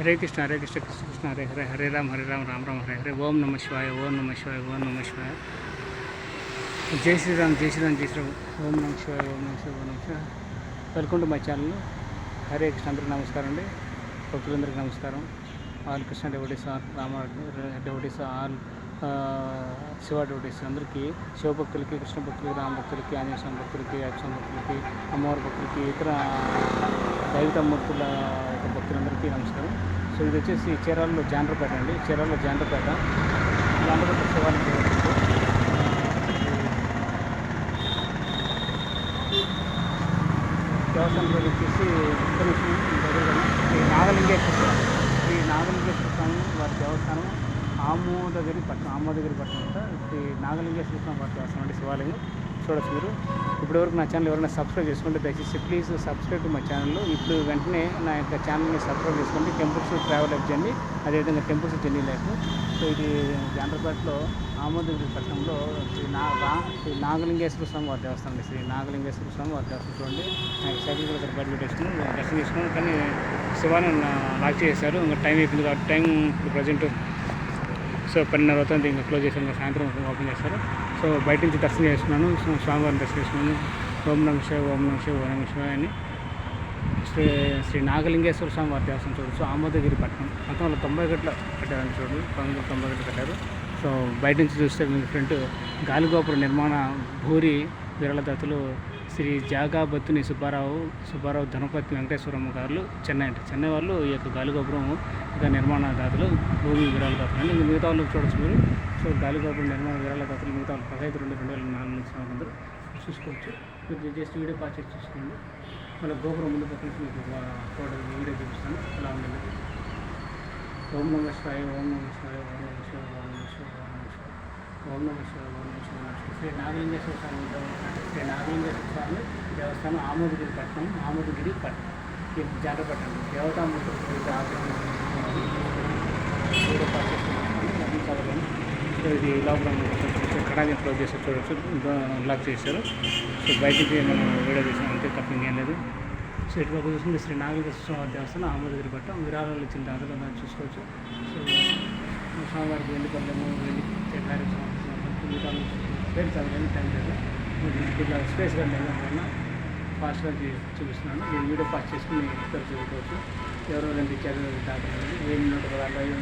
హరే కృష్ణ కృష్ణ కృష్ణ హరే హరే హరే రామ్ రామ్ రామ్ హరే హరే. ఓం నమ శివాయ ఓం నమ శివాయ ఓం నమ శివాయ. జై శ్రీరామ్ జై శ్రీరామ్ జై శ్రీరామ్. ఓం నమ శివాయ ఓం నమ శివాయ ఓం నమ శివాయ. Welcome to my channel. Hare Krishna అందరికీ నమస్కారం అండి. భక్తులందరికీ నమస్కారం. All Krishna devotees, all Rama devotees, all Shiva devotees అందరికీ, శివభక్తులకి, కృష్ణ భక్తులకి, రామ భక్తులకి, ఆంజనేయ స్వామి భక్తులకి, అక్షం భక్తులకి, అమ్మవారి భక్తులకి, ఇతర దైవతమూర్తుల భక్తులందరికీ నమస్కారం. సో ఇది వచ్చేసి చీరాలలో జాండ్రపేట అండి. చీరాలలో జాండ్రపేట శివాలయం దేవస్థానం పేరు వచ్చేసి శ్రీ నాగలింగేశ్వర స్వామి వారి దేవస్థానం ఆమోదగిరి పట్టణం అంట. శ్రీ నాగలింగేశ్వర స్వామి వారి దేవస్థానం అంటే శివాలయం చూడొచ్చు మీరు. ఇప్పటివరకు నా ఛానల్ ఎవరైనా సబ్స్క్రైబ్ చేసుకుంటే దయచేసి please subscribe to my channel. ఇప్పుడు వెంటనే నా యొక్క ఛానల్ని సబ్స్క్రైబ్ చేసుకోండి. టెంపుల్స్ ట్రావెల్ లైఫ్ జర్నీ, అదేవిధంగా టెంపుల్స్ జర్నీ లైఫ్. సో ఇది జాండ్రపేటలో ఆమోదగిరి పట్టణంలో శ్రీ నాగలింగేశ్వర స్వామి వారి దేవస్థానం అండి. శ్రీ నాగలింగేశ్వర స్వామి వారి దేవస్థానం చూడండి. నాకు సైకిల్ కూడా బయట పెట్టేసుకుని దర్శనం చేసుకున్నాను, కానీ శివాలయం లాక్ చేశారు. ఇంకా టైం అయిపోయింది కాబట్టి టైం ఇప్పుడు ప్రజెంట్ సో 12:30 అవుతుంది. ఇంకా క్లోజ్ చేశాను. ఇంకా సాయంత్రం ఓపెన్ చేస్తారు. సో బయట నుంచి దర్శనం చేసుకున్నాను, స్వామివారిని దర్శనం చేసుకున్నాను. ఓం నమ శివాయ ఓం నమ శివాయ ఓం నమ శివాయ అని శ్రీ నాగలింగేశ్వర స్వామి వారి దేవస్థానం చూడవచ్చు. ఆమోదగిరి పట్టణం 1991 కట్టారండి. చూడండి 1991 కట్టారు. సో బయట నుంచి చూస్తే మీ ఫ్రంట్ గాలిగోపుర నిర్మాణ భూరి విరళదాతలు శ్రీ జాగాబత్తుని సుబ్బారావు ధనపతి వెంకటేశ్వరమ్మ గారు చెన్నై వాళ్ళు ఈ యొక్క గాలిగోపురం ఇంకా నిర్మాణదాతలు, భూమి విరాళదాతలు అండి. మిగతా వాళ్ళు చూడవచ్చు మీరు. సో గాలిగోపురం నిర్మాణ విరాళదాతలు మిగతా వాళ్ళు 15/2/2004 నుంచి అందరూ చూసుకోవచ్చు. మీరు జస్ట్ వీడియో పాస్ చేసి చూసుకోండి. మళ్ళీ గోపురం ముందు పక్కన మీకు వీడియో చూపిస్తాను అలా ఉండదు. ఓం నమ శివాయ ఓం నమ శివాయ ఓం నమ శివాయ ఓం నమ శివాయ ఓం నమ శివాయ ఓం నమ శివాయ. శ్రీ నాగలింగేశ్వర స్వామి దేవస్థానం ఆమోదగిరి పట్టణం జాండ్రపేట దేవతామూర్తులు సో ఇది లాక్డౌన్ కడాగా క్లోజ్ చేసి చూడవచ్చు, లాక్ చేశారు. సో బయటికి మనం వీడియో తీసాం అంతే, తప్ప ఇంకేం లేదు. సో ఇటువైపు చూసుకుంటే శ్రీ నాగలింగేశ్వర స్వామి దేవస్థానం ఆమోదగిరి పట్టణం విరాళాలు ఇచ్చిన దాంట్లో దాన్ని చూసుకోవచ్చు. సో స్వామివారికి వెండి పల్లెము, వెండి కార్యక్రమం పేరు చదవలేదు, టైం లేదు. ఇట్లా స్పేస్ కానీ ఏదైనా ఫాస్ట్గా చూపిస్తున్నాను. నేను వీడియో పాస్ చేసుకుని చదువుకోవచ్చు. ఎవరో రెండు ఇచ్చారు దాకా 1000